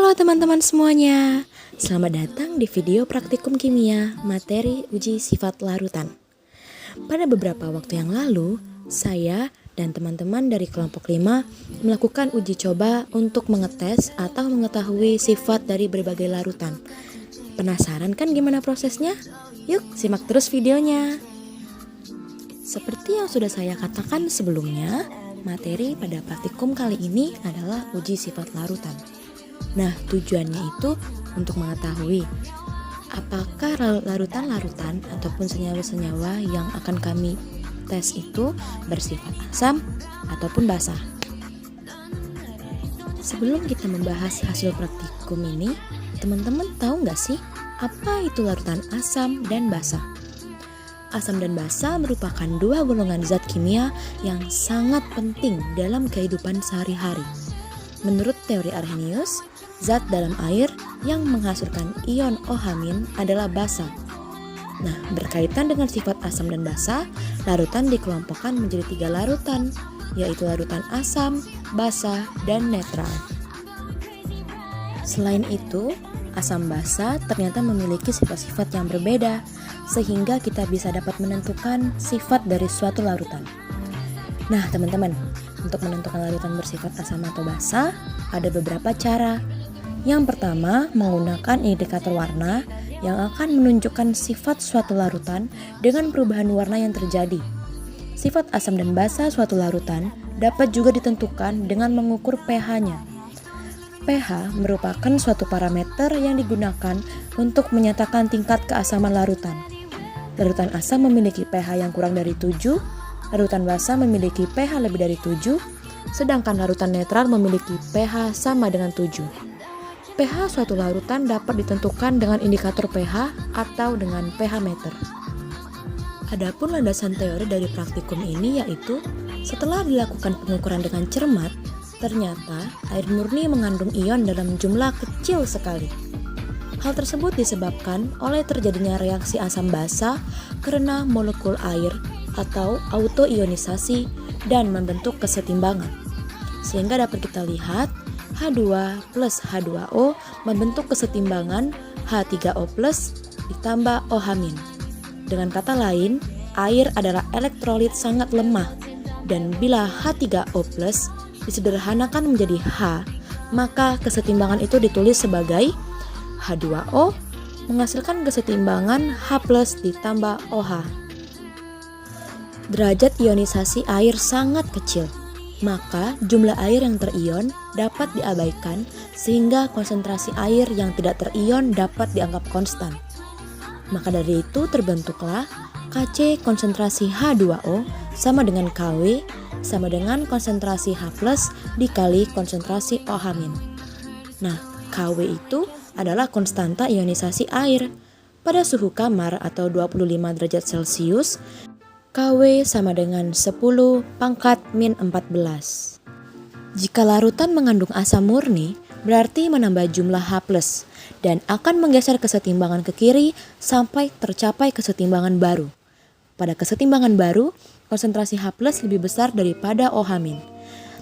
Halo teman-teman semuanya, selamat datang di video praktikum kimia materi uji sifat larutan. Pada beberapa waktu yang lalu, saya dan teman-teman dari kelompok 5 melakukan uji coba untuk mengetes atau mengetahui sifat dari berbagai larutan. Penasaran kan gimana prosesnya? Yuk simak terus videonya. Seperti yang sudah saya katakan sebelumnya, materi pada praktikum kali ini adalah uji sifat larutan. Nah, tujuannya itu untuk mengetahui apakah larutan-larutan ataupun senyawa-senyawa yang akan kami tes itu bersifat asam ataupun basa. Sebelum kita membahas hasil praktikum ini, teman-teman tahu nggak sih apa itu larutan asam dan basa? Asam dan basa merupakan dua golongan zat kimia yang sangat penting dalam kehidupan sehari-hari. Menurut teori Arrhenius, zat dalam air yang menghasilkan ion OH- adalah basa. Nah, berkaitan dengan sifat asam dan basa, larutan dikelompokkan menjadi 3 larutan, yaitu larutan asam, basa, dan netral. Selain itu, asam basa ternyata memiliki sifat-sifat yang berbeda, sehingga kita bisa dapat menentukan sifat dari suatu larutan. Nah, teman-teman, untuk menentukan larutan bersifat asam atau basa, ada beberapa cara. Yang pertama, menggunakan indikator warna yang akan menunjukkan sifat suatu larutan dengan perubahan warna yang terjadi. Sifat asam dan basa suatu larutan dapat juga ditentukan dengan mengukur pH-nya. pH merupakan suatu parameter yang digunakan untuk menyatakan tingkat keasaman larutan. Larutan asam memiliki pH yang kurang dari 7, larutan basa memiliki pH lebih dari 7, sedangkan larutan netral memiliki pH sama dengan 7. pH suatu larutan dapat ditentukan dengan indikator pH atau dengan pH meter. Adapun landasan teori dari praktikum ini yaitu, setelah dilakukan pengukuran dengan cermat, ternyata air murni mengandung ion dalam jumlah kecil sekali. Hal tersebut disebabkan oleh terjadinya reaksi asam basa karena molekul air atau autoionisasi dan membentuk kesetimbangan. Sehingga dapat kita lihat H2 plus H2O membentuk kesetimbangan H3O plus ditambah OH-. Dengan kata lain, air adalah elektrolit sangat lemah, dan bila H3O plus disederhanakan menjadi H, maka kesetimbangan itu ditulis sebagai H2O menghasilkan kesetimbangan H plus ditambah OH. Derajat ionisasi air sangat kecil, maka jumlah air yang terion dapat diabaikan sehingga konsentrasi air yang tidak terion dapat dianggap konstan. Maka dari itu terbentuklah Kc konsentrasi H2O sama dengan Kw sama dengan konsentrasi H+ dikali konsentrasi OH-. Nah, Kw itu adalah konstanta ionisasi air. Pada suhu kamar atau 25 derajat Celcius, Kw sama dengan 10 pangkat min 14. Jika larutan mengandung asam murni, berarti menambah jumlah H+, dan akan menggeser kesetimbangan ke kiri sampai tercapai kesetimbangan baru. Pada kesetimbangan baru, konsentrasi H+ lebih besar daripada OH-.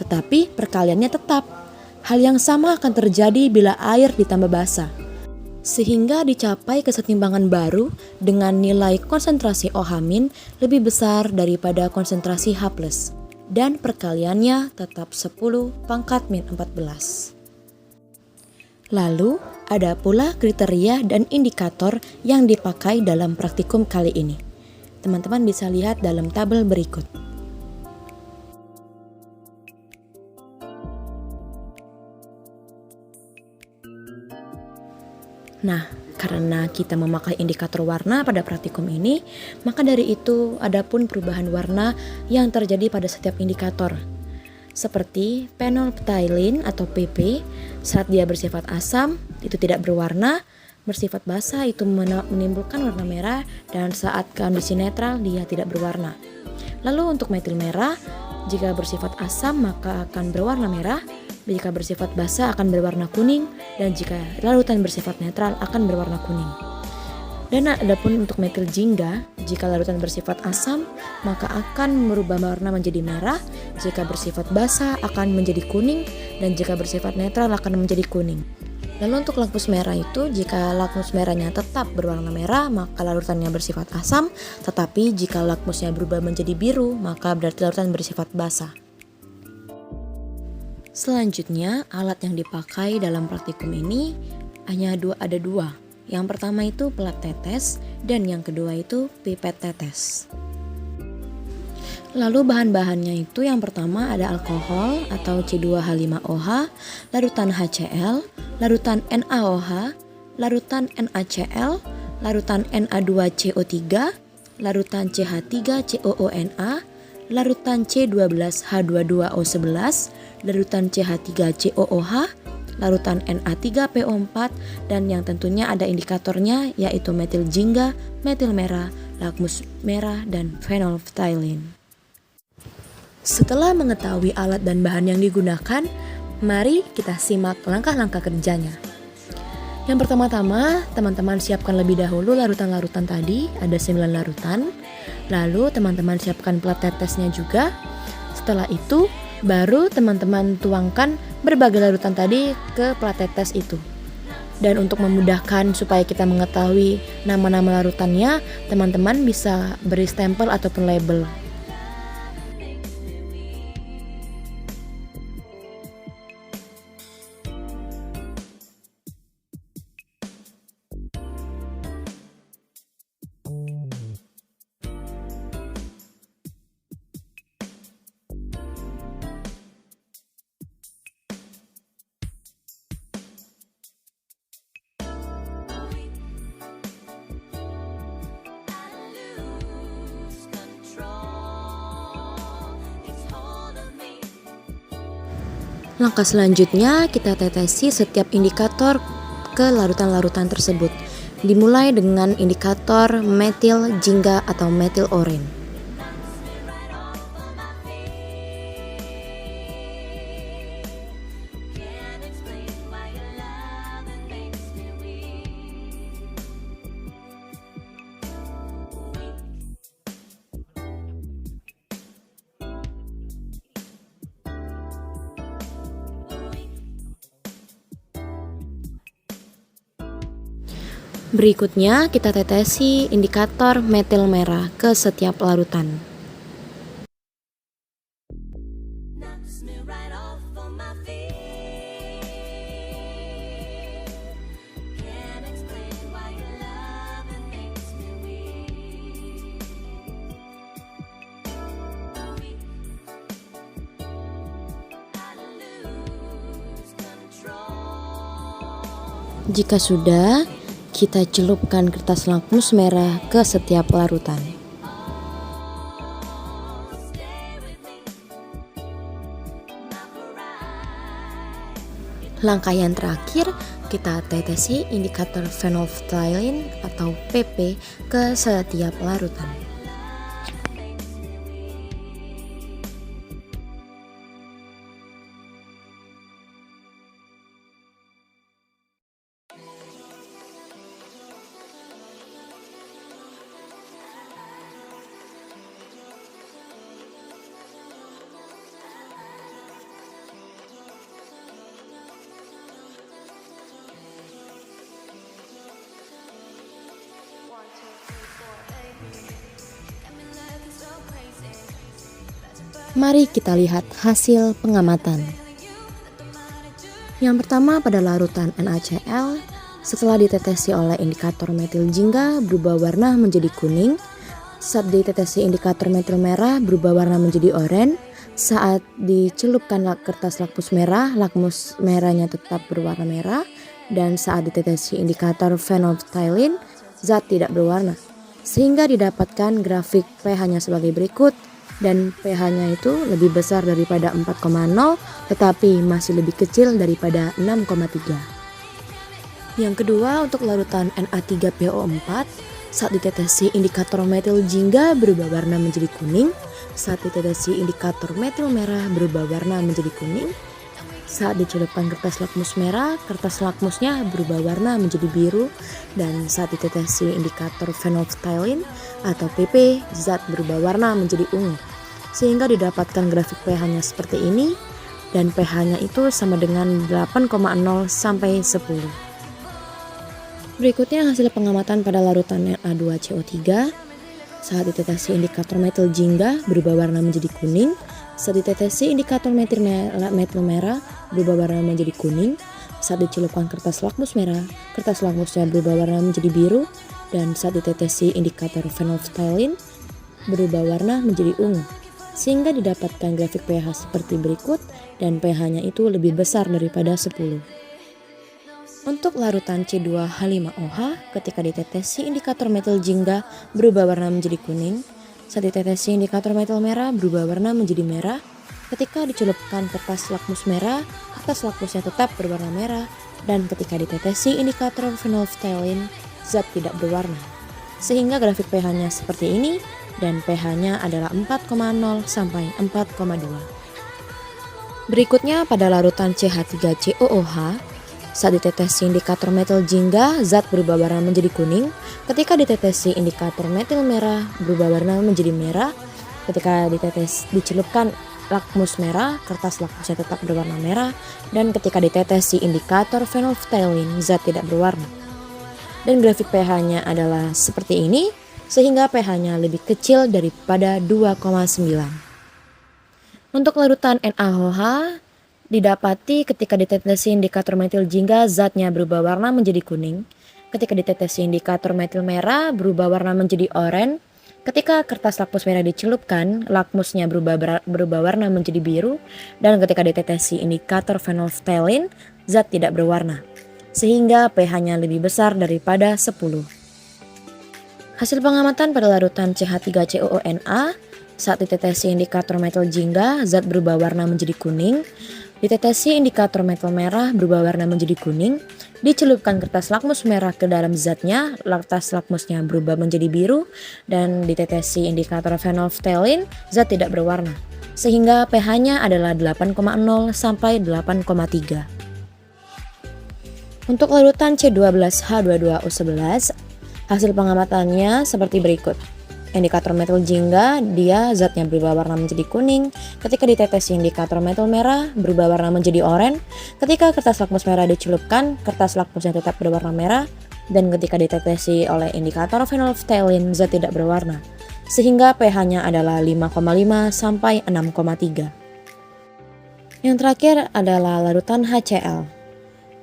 Tetapi perkaliannya tetap. Hal yang sama akan terjadi bila air ditambah basa, sehingga dicapai kesetimbangan baru dengan nilai konsentrasi OH- lebih besar daripada konsentrasi H+, dan perkaliannya tetap 10 pangkat min 14. Lalu, ada pula kriteria dan indikator yang dipakai dalam praktikum kali ini. Teman-teman bisa lihat dalam tabel berikut. Nah, karena kita memakai indikator warna pada praktikum ini, maka dari itu ada pun perubahan warna yang terjadi pada setiap indikator. Seperti phenolphthalein atau PP, saat dia bersifat asam, itu tidak berwarna, bersifat basa itu menimbulkan warna merah, dan saat kondisi netral dia tidak berwarna. Lalu untuk metil merah, jika bersifat asam maka akan berwarna merah, jika bersifat basa akan berwarna kuning, dan jika larutan bersifat netral akan berwarna kuning. Dan adapun untuk metil jingga, jika larutan bersifat asam maka akan merubah warna menjadi merah, jika bersifat basa akan menjadi kuning, dan jika bersifat netral akan menjadi kuning. Lalu untuk lakmus merah itu, jika lakmus merahnya tetap berwarna merah, maka larutannya bersifat asam. Tetapi jika lakmusnya berubah menjadi biru, maka berarti larutan bersifat basa. Selanjutnya, alat yang dipakai dalam praktikum ini hanya ada dua. Yang pertama itu pelat tetes, dan yang kedua itu pipet tetes. Lalu bahan-bahannya itu yang pertama ada alkohol atau C2H5OH, larutan HCl, larutan NaOH, larutan NaCl, larutan Na2CO3, larutan CH3COONa, larutan C12H22O11, larutan CH3COOH, larutan Na3PO4, dan yang tentunya ada indikatornya yaitu metil jingga, metil merah, lakmus merah, dan phenolphthalein. Setelah mengetahui alat dan bahan yang digunakan, mari kita simak langkah-langkah kerjanya. Yang pertama-tama, teman-teman siapkan lebih dahulu larutan-larutan tadi, ada 9 larutan. Lalu teman-teman siapkan pelat tetesnya juga. Setelah itu, baru teman-teman tuangkan berbagai larutan tadi ke pelat tetes itu. Dan untuk memudahkan supaya kita mengetahui nama-nama larutannya, teman-teman bisa beri stempel ataupun label. Langkah selanjutnya, kita tetesi setiap indikator ke larutan-larutan tersebut. Dimulai dengan indikator metil jingga atau metil oren. Berikutnya, kita tetesi indikator metil merah ke setiap larutan. Jika sudah, kita celupkan kertas lakmus merah ke setiap larutan. Langkah yang terakhir, kita tetesi indikator phenolphthalein atau PP ke setiap larutan. Mari kita lihat hasil pengamatan. Yang pertama pada larutan NaCl, setelah ditetesi oleh indikator metil jingga berubah warna menjadi kuning. Saat ditetesi indikator metil merah berubah warna menjadi oranye. Saat dicelupkan kertas lakmus merahnya tetap berwarna merah. Dan saat ditetesi indikator phenolphthalein, zat tidak berwarna. Sehingga didapatkan grafik pH-nya sebagai berikut. Dan pH-nya itu lebih besar daripada 4,0 tetapi masih lebih kecil daripada 6,3. Yang kedua, untuk larutan Na3PO4, saat ditetesi indikator metil jingga berubah warna menjadi kuning. Saat ditetesi indikator metil merah berubah warna menjadi kuning. Saat dicelupkan kertas lakmus merah, kertas lakmusnya berubah warna menjadi biru. Dan saat ditetesi indikator phenolphthalein atau PP, zat berubah warna menjadi ungu. Sehingga didapatkan grafik pH-nya seperti ini. dan pH-nya itu sama dengan 8,0 sampai 10. Berikutnya hasil pengamatan pada larutan Na2CO3. Saat ditetesi indikator metil jingga berubah warna menjadi kuning. Saat ditetesi indikator metil merah berubah warna menjadi kuning. Saat dicelupkan kertas lakmus merah, kertas lakmusnya berubah warna menjadi biru. Dan saat ditetesi indikator phenolphthalein berubah warna menjadi ungu. Sehingga didapatkan grafik pH seperti berikut dan pH-nya itu lebih besar daripada 10. Untuk larutan C2H5OH, ketika ditetesi indikator metil jingga berubah warna menjadi kuning. Saat ditetesi indikator metil merah berubah warna menjadi merah. Ketika dicelupkan kertas lakmus merah, kertas lakmusnya tetap berwarna merah. Dan ketika ditetesi indikator phenolphthalein, zat tidak berwarna. Sehingga grafik pH-nya seperti ini dan pH-nya adalah 4,0 sampai 4,2. Berikutnya pada larutan CH3COOH. Saat ditetesi indikator metil jingga, zat berubah warna menjadi kuning. Ketika ditetesi indikator metil merah, berubah warna menjadi merah. Ketika dicelupkan lakmus merah, kertas lakmusnya tetap berwarna merah. Dan ketika ditetesi indikator phenolphthalein, zat tidak berwarna. Dan grafik pH-nya adalah seperti ini, sehingga pH-nya lebih kecil daripada 2,9. Untuk larutan NaOH, didapati ketika ditetesi indikator metil jingga, zatnya berubah warna menjadi kuning. Ketika ditetesi indikator metil merah, berubah warna menjadi oranye. Ketika kertas lakmus merah dicelupkan, lakmusnya berubah warna menjadi biru. Dan ketika ditetesi indikator phenolphthalein, zat tidak berwarna. Sehingga pH-nya lebih besar daripada 10. Hasil pengamatan pada larutan CH3COONA. Saat ditetesi indikator metil jingga, zat berubah warna menjadi kuning. Ditetesi indikator metil merah berubah warna menjadi kuning. Dicelupkan kertas lakmus merah ke dalam zatnya, kertas lakmusnya berubah menjadi biru. Dan ditetesi indikator phenolphthalein, zat tidak berwarna. Sehingga pH-nya adalah 8,0 sampai 8,3. Untuk larutan C12H22O11, hasil pengamatannya seperti berikut. Indikator metil jingga, dia zatnya berubah warna menjadi kuning. Ketika ditetesi indikator metil merah, berubah warna menjadi oranye. Ketika kertas lakmus merah dicelupkan, kertas lakmusnya tetap berwarna merah. Dan ketika ditetesi oleh indikator phenolphthalein, zat tidak berwarna. Sehingga pH-nya adalah 5,5 sampai 6,3. Yang terakhir adalah larutan HCl.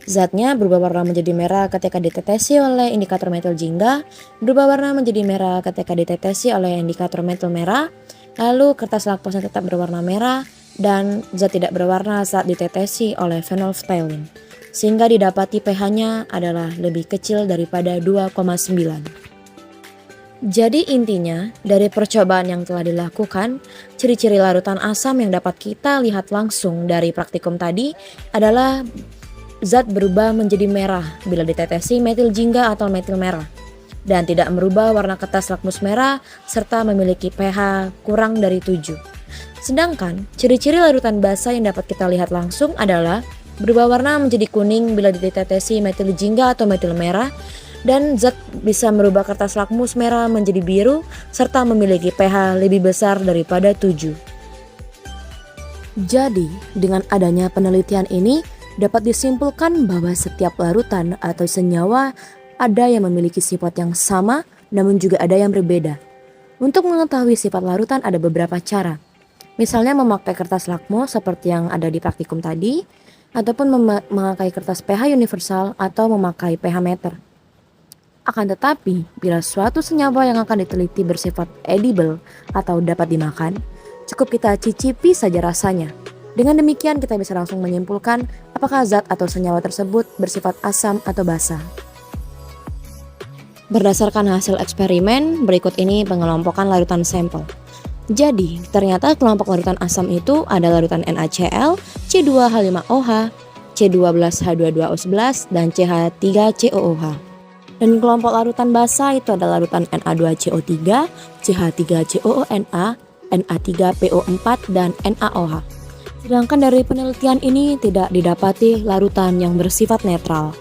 Zatnya berubah warna menjadi merah ketika ditetesi oleh indikator metil jingga, berubah warna menjadi merah ketika ditetesi oleh indikator metil merah, lalu kertas lakmusnya tetap berwarna merah, dan zat tidak berwarna saat ditetesi oleh phenolphthalein. Sehingga didapati pH-nya adalah lebih kecil daripada 2,9. Jadi intinya, dari percobaan yang telah dilakukan, ciri-ciri larutan asam yang dapat kita lihat langsung dari praktikum tadi adalah zat berubah menjadi merah bila ditetesi metil jingga atau metil merah dan tidak merubah warna kertas lakmus merah serta memiliki pH kurang dari 7. Sedangkan ciri-ciri larutan basa yang dapat kita lihat langsung adalah berubah warna menjadi kuning bila ditetesi metil jingga atau metil merah dan zat bisa merubah kertas lakmus merah menjadi biru serta memiliki pH lebih besar daripada 7. Jadi, dengan adanya penelitian ini dapat disimpulkan bahwa setiap larutan atau senyawa ada yang memiliki sifat yang sama namun juga ada yang berbeda. Untuk mengetahui sifat larutan ada beberapa cara. Misalnya memakai kertas lakmus seperti yang ada di praktikum tadi, ataupun memakai kertas pH universal atau memakai pH meter. Akan tetapi, bila suatu senyawa yang akan diteliti bersifat edible atau dapat dimakan, cukup kita cicipi saja rasanya. Dengan demikian kita bisa langsung menyimpulkan apakah zat atau senyawa tersebut bersifat asam atau basa. Berdasarkan hasil eksperimen, berikut ini pengelompokan larutan sampel. Jadi, ternyata kelompok larutan asam itu ada larutan NaCl, C2H5OH, C12H22O11, dan CH3COOH. Dan kelompok larutan basa itu ada larutan Na2CO3, CH3COONA, Na3PO4, dan NaOH. Sedangkan dari penelitian ini tidak didapati larutan yang bersifat netral.